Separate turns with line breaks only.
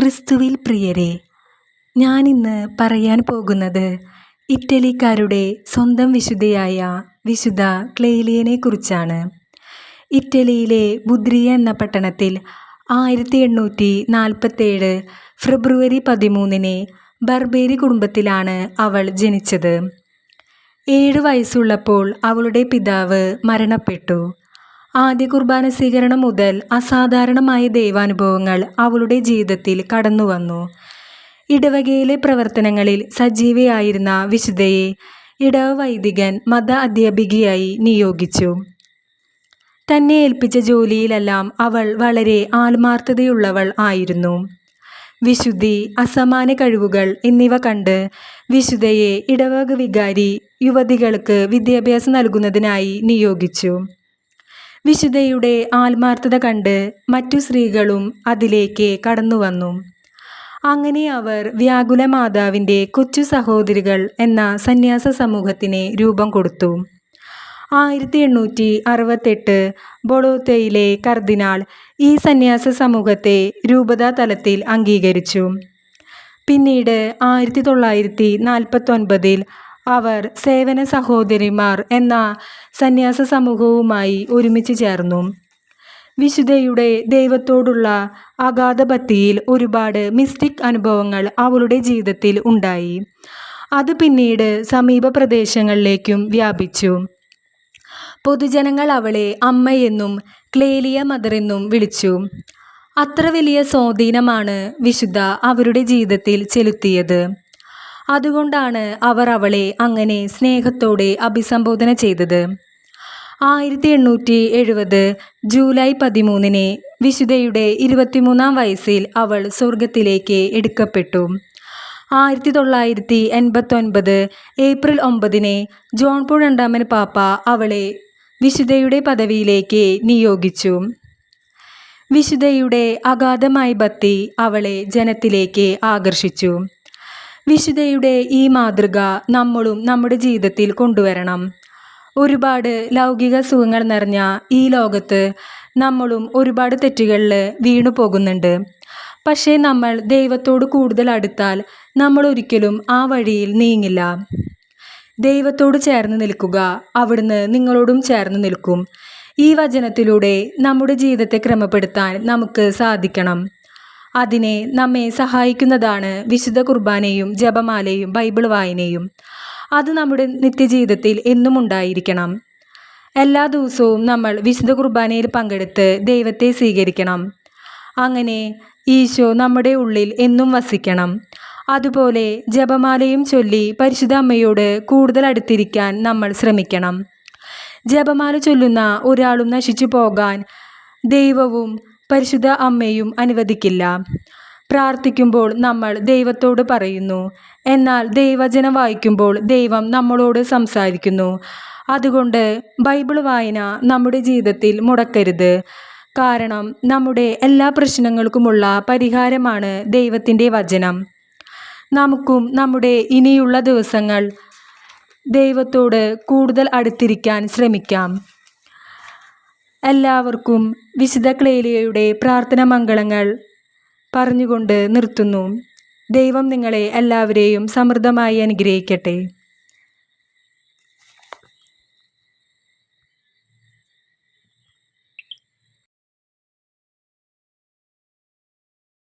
ക്രിസ്തുവിൽ പ്രിയരെ, ഞാനിന്ന് പറയാൻ പോകുന്നത് ഇറ്റലിക്കാരുടെ സ്വന്തം വിശുദ്ധയായ വിശുദ്ധ ക്ലേലിയനെ കുറിച്ചാണ്. ഇറ്റലിയിലെ ബുദ്രിയ എന്ന പട്ടണത്തിൽ 1847 ഫെബ്രുവരി 13 ബർബേരി കുടുംബത്തിലാണ് അവൾ ജനിച്ചത്. 7 വയസ്സുള്ളപ്പോൾ അവളുടെ പിതാവ് മരണപ്പെട്ടു. ആദ്യ കുർബാന സ്വീകരണം മുതൽ അസാധാരണമായ ദൈവാനുഭവങ്ങൾ അവളുടെ ജീവിതത്തിൽ കടന്നുവന്നു. ഇടവകയിലെ പ്രവർത്തനങ്ങളിൽ സജീവയായിരുന്ന വിശുദ്ധയെ ഇടവ വൈദികൻ മത അധ്യാപികയായി നിയോഗിച്ചു. തന്നെ ഏൽപ്പിച്ച ജോലിയിലെല്ലാം അവൾ വളരെ ആത്മാർത്ഥതയുള്ളവൾ ആയിരുന്നു. വിശുദ്ധി, അസമാന കഴിവുകൾ എന്നിവ കണ്ട് വിശുദ്ധയെ ഇടവക വികാരി യുവതികൾക്ക് വിദ്യാഭ്യാസം നൽകുന്നതിനായി നിയോഗിച്ചു. വിശുദ്ധയുടെ ആത്മാർത്ഥത കണ്ട് മറ്റു സ്ത്രീകളും അതിലേക്ക് കടന്നുവന്നു. അങ്ങനെ അവർ വ്യാകുല മാതാവിൻ്റെ കൊച്ചു സഹോദരികൾ എന്ന സന്യാസ സമൂഹത്തിന് രൂപം കൊടുത്തു. 1868 ബൊളോത്തയിലെ കർദിനാൾ ഈ സന്യാസ സമൂഹത്തെ രൂപതാ തലത്തിൽ അംഗീകരിച്ചു. പിന്നീട് 1949 അവർ സേവന സഹോദരിമാർ എന്ന സന്യാസ സമൂഹവുമായി ഒരുമിച്ച് ചേർന്നു. വിശുദ്ധയുടെ ദൈവത്തോടുള്ള അഗാധ ഭക്തിയിൽ ഒരുപാട് മിസ്റ്റിക് അനുഭവങ്ങൾ അവളുടെ ജീവിതത്തിൽ ഉണ്ടായി. അത് പിന്നീട് സമീപ പ്രദേശങ്ങളിലേക്കും വ്യാപിച്ചു. പൊതുജനങ്ങൾ അവളെ അമ്മയെന്നും ക്ലേലിയ മദറെന്നും വിളിച്ചു. അത്ര വലിയ സ്വാധീനമാണ് വിശുദ്ധ അവരുടെ ജീവിതത്തിൽ ചെലുത്തിയത്. അതുകൊണ്ടാണ് അവർ അവളെ അങ്ങനെ സ്നേഹത്തോടെ അഭിസംബോധന ചെയ്തത്. 1870 ജൂലൈ 13 വിശുദ്ധയുടെ 23-ാം വയസ്സിൽ അവൾ സ്വർഗത്തിലേക്ക് എടുക്കപ്പെട്ടു. 1989 ഏപ്രിൽ 9 ജോൺ പോൾ രണ്ടാമൻ പാപ്പ അവളെ വിശുദ്ധയുടെ പദവിയിലേക്ക് നിയോഗിച്ചു. വിശുദ്ധയുടെ അഗാധമായ ഭക്തി അവളെ ജനത്തിലേക്ക് ആകർഷിച്ചു. വിശുദ്ധയുടെ ഈ മാതൃക നമ്മളും നമ്മുടെ ജീവിതത്തിൽ കൊണ്ടുവരണം. ഒരുപാട് ലൗകിക സുഖങ്ങൾ നിറഞ്ഞ ഈ ലോകത്ത് നമ്മളും ഒരുപാട് തെറ്റുകളിൽ വീണു പോകുന്നുണ്ട്. പക്ഷേ നമ്മൾ ദൈവത്തോട് കൂടുതൽ അടുത്താൽ നമ്മൾ ഒരിക്കലും ആ വഴിയിൽ നീങ്ങില്ല. ദൈവത്തോട് ചേർന്ന് നിൽക്കുക, അവിടുന്ന് നിങ്ങളോടും ചേർന്ന് നിൽക്കും. ഈ വചനത്തിലൂടെ നമ്മുടെ ജീവിതത്തെ ക്രമപ്പെടുത്താൻ നമുക്ക് സാധിക്കണം. അതിനെ നമ്മെ സഹായിക്കുന്നതാണ് വിശുദ്ധ കുർബാനയും ജപമാലയും ബൈബിൾ വായനയും. അത് നമ്മുടെ നിത്യജീവിതത്തിൽ എന്നും ഉണ്ടായിരിക്കണം. എല്ലാ ദിവസവും നമ്മൾ വിശുദ്ധ കുർബാനയിൽ പങ്കെടുത്ത് ദൈവത്തെ സ്വീകരിക്കണം. അങ്ങനെ ഈശോ നമ്മുടെ ഉള്ളിൽ എന്നും വസിക്കണം. അതുപോലെ ജപമാലയും ചൊല്ലി പരിശുദ്ധ അമ്മയോട് കൂടുതൽ അടുത്തിരിക്കാൻ നമ്മൾ ശ്രമിക്കണം. ജപമാല ചൊല്ലുന്ന ഒരാളും നശിച്ചു പോകാൻ ദൈവവും പരിശുദ്ധ അമ്മയും അനുവദിക്കില്ല. പ്രാർത്ഥിക്കുമ്പോൾ നമ്മൾ ദൈവത്തോട് പറയുന്നു, എന്നാൽ ദൈവവചനം വായിക്കുമ്പോൾ ദൈവം നമ്മളോട് സംസാരിക്കുന്നു. അതുകൊണ്ട് ബൈബിൾ വായന നമ്മുടെ ജീവിതത്തിൽ മുടക്കരുത്. കാരണം നമ്മുടെ എല്ലാ പ്രശ്നങ്ങൾക്കുമുള്ള പരിഹാരമാണ് ദൈവത്തിൻ്റെ വചനം. നമുക്കും നമ്മുടെ ഇനിയുള്ള ദിവസങ്ങൾ ദൈവത്തോട് കൂടുതൽ അടുത്തിരിക്കാൻ ശ്രമിക്കാം. എല്ലാവർക്കും വിശുദ്ധ ക്ലേലിയയുടെ പ്രാർത്ഥന മംഗളങ്ങൾ പറഞ്ഞുകൊണ്ട് നിർത്തുന്നു. ദൈവം നിങ്ങളെ എല്ലാവരെയും സമൃദ്ധമായി അനുഗ്രഹിക്കട്ടെ.